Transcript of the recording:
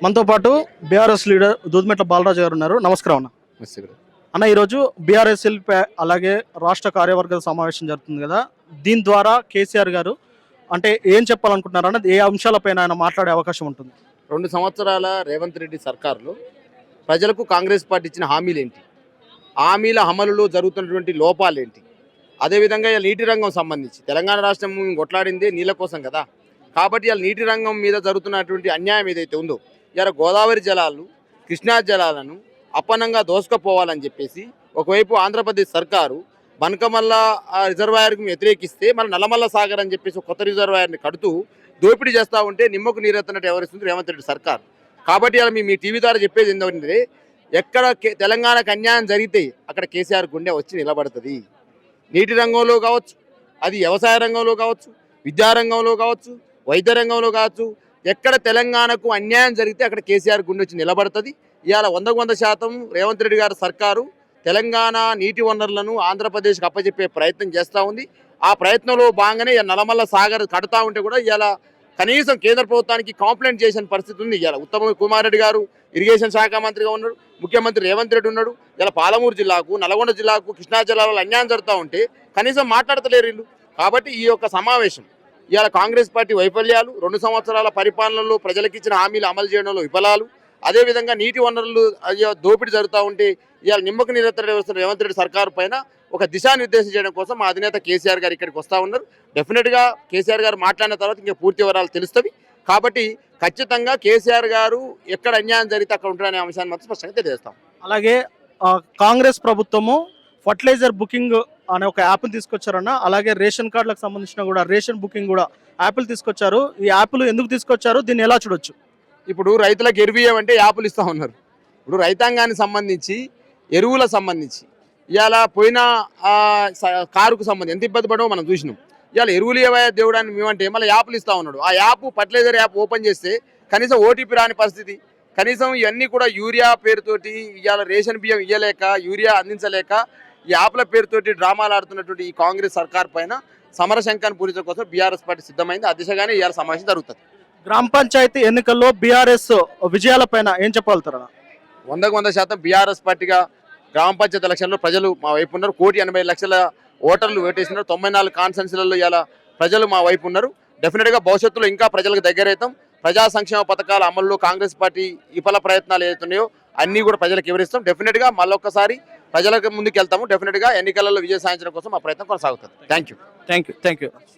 మనతో పాటు BRS leader Dudimetla Balaraju గారు ఉన్నారు. నమస్కారం అన్న. అన్న, ఈరోజు బీఆర్ఎస్ అలాగే రాష్ట్ర కార్యవర్గ సమావేశం జరుగుతుంది కదా, దీని ద్వారా కేసీఆర్ గారు అంటే ఏం చెప్పాలనుకుంటున్నారు అన్నది, ఏ అంశాలపైన ఆయన మాట్లాడే అవకాశం ఉంటుంది? 2 సంవత్సరాల రేవంత్ రెడ్డి సర్కారులో ప్రజలకు కాంగ్రెస్ పార్టీ ఇచ్చిన హామీలు ఏంటి, హామీల అమలులో జరుగుతున్నటువంటి లోపాలు ఏంటి, అదేవిధంగా ఇలా నీటి రంగం సంబంధించి తెలంగాణ రాష్ట్రం కొట్లాడిందే నీళ్ళ కోసం కదా, కాబట్టి ఇలా నీటి రంగం మీద జరుగుతున్నటువంటి అన్యాయం ఏదైతే ఉందో, ఇలా గోదావరి జలాలు కృష్ణా జలాలను అప్పనంగా దోసుకుపోవాలని చెప్పేసి ఒకవైపు ఆంధ్రప్రదేశ్ సర్కారు బనకమల్ల రిజర్వాయర్కి వ్యతిరేకిస్తే మన నల్లమల్ల సాగర్ అని చెప్పేసి కొత్త రిజర్వాయర్ని కడుతూ దోపిడీ చేస్తూ ఉంటే నిమ్మకు నీరెత్తనట్టు ఎవరిస్తుంది రేవంత్ రెడ్డి సర్కార్. కాబట్టి అలా మీ టీవీ ద్వారా చెప్పేది ఏంటంటే, ఎక్కడ తెలంగాణకు అన్యాయం జరిగితే అక్కడ కేసీఆర్ గుండె వచ్చి నిలబడుతుంది. నీటి రంగంలో కావచ్చు, అది వ్యవసాయ రంగంలో కావచ్చు, విద్యారంగంలో కావచ్చు, వైద్య రంగంలో కావచ్చు, ఎక్కడ తెలంగాణకు అన్యాయం జరిగితే అక్కడ కేసీఆర్ గుండె వచ్చి నిలబడుతుంది. ఇవాళ 100% రేవంత్ రెడ్డి గారి సర్కారు తెలంగాణ నీటి వనరులను ఆంధ్రప్రదేశ్కి అప్పచెప్పే ప్రయత్నం చేస్తూ ఉంది. ఆ ప్రయత్నంలో భాగంగానే నల్లమల్ల సాగర్ కడుతూ ఉంటే కూడా ఇవాళ కనీసం కేంద్ర ప్రభుత్వానికి కాంప్లైంట్ చేసిన పరిస్థితి ఉంది. ఇవాళ ఉత్తమ్ కుమార్ రెడ్డి గారు ఇరిగేషన్ శాఖ మంత్రిగా ఉన్నాడు, ముఖ్యమంత్రి రేవంత్ రెడ్డి ఉన్నాడు. ఇలా పాలమూరు జిల్లాకు, నల్గొండ జిల్లాకు, కృష్ణా జిల్లాలో అన్యాయం జరుగుతూ ఉంటే కనీసం మాట్లాడతలేరు వీళ్ళు. కాబట్టి ఈ యొక్క సమావేశం ఇవాళ కాంగ్రెస్ పార్టీ వైఫల్యాలు, 2 సంవత్సరాల పరిపాలనలో ప్రజలకు ఇచ్చిన హామీలు అమలు చేయడంలో విఫలాలు, అదేవిధంగా నీటి వనరులు దోపిడీ జరుగుతూ ఉంటే ఇవాళ నిమ్మకు నీరెత్తన రేవంత్ రెడ్డి సర్కారు పైన ఒక దిశానిర్దేశం చేయడం కోసం మా అధినేత కేసీఆర్ గారు ఇక్కడికి వస్తూ ఉన్నారు. డెఫినెట్గా కేసీఆర్ గారు మాట్లాడిన తర్వాత ఇంకా పూర్తి వివరాలు తెలుస్తుంది. కాబట్టి ఖచ్చితంగా కేసీఆర్ గారు ఎక్కడ అన్యాయం జరిగితే అక్కడ ఉంటారనే అంశాన్ని మాత్రం స్పష్టంగా తెలియజేస్తాం. అలాగే కాంగ్రెస్ ప్రభుత్వము ఫర్టిలైజర్ బుకింగ్ అనే ఒక యాప్ని తీసుకొచ్చారన్న, అలాగే రేషన్ కార్డులకు సంబంధించిన కూడా రేషన్ బుకింగ్ కూడా యాప్లు తీసుకొచ్చారు. ఈ యాప్లు ఎందుకు తీసుకొచ్చారు, దీన్ని ఎలా చూడొచ్చు? ఇప్పుడు రైతులకు ఎరువు ఇవ్వమంటే యాప్లు ఇస్తూ ఉన్నారు. ఇప్పుడు రైతాంగానికి సంబంధించి ఎరువులకు సంబంధించి ఇవాళ పోయిన కారుకు సంబంధించి ఎంత ఇబ్బంది పడమో మనం చూసినాం. ఇవాళ ఎరువులు ఇవ్వయా దేవుడాన్ని మేమంటే మళ్ళీ యాప్లు ఇస్తూ ఉన్నాడు. ఆ యాప్ ఫర్టిలైజర్ యాప్ ఓపెన్ చేస్తే కనీసం ఓటీపీ రాని పరిస్థితి. కనీసం ఇవన్నీ కూడా యూరియా పేరుతోటి ఇవాళ రేషన్ బియ్యం ఇవ్వలేక, యూరియా అందించలేక ఈ యాప్ల పేరుతోటి డ్రామాలు ఆడుతున్నటువంటి ఈ కాంగ్రెస్ సర్కార్ పైన సమరశంకాన్ని పూరించడం కోసం బీఆర్ఎస్ పార్టీ సిద్ధమైంది. ఆ దిశగానే ఇవాళ సమావేశం జరుగుతుంది. గ్రామ పంచాయతీ ఎన్నికల్లో బీఆర్ఎస్ విజయాలపైన ఏం చెప్పగలుగుతారా? 100% బీఆర్ఎస్ పార్టీగా గ్రామ పంచాయతీ ఎలక్షన్లో ప్రజలు మా వైపు ఉన్నారు. 1,80,00,000 ఓటర్లు ఓటేసినారు. 94 కాన్స్టిట్యున్సీలలో ఇలా ప్రజలు మా వైపు ఉన్నారు. డెఫినెట్గా భవిష్యత్తులో ఇంకా ప్రజలకు దగ్గర అవుతాం. ప్రజా సంక్షేమ పథకాల అమల్లో కాంగ్రెస్ పార్టీ విఫల ప్రయత్నాలు ఏవైతున్నాయో అన్నీ కూడా ప్రజలకు వివరిస్తాం. డెఫినెట్గా మళ్ళొక్కసారి ప్రజలకు ముందుకు వెళ్తాము. డెఫినెట్గా ఎన్నికలలో విజయం సాధించడం కోసం మా ప్రయత్నం కొనసాగుతుంది. Thank you.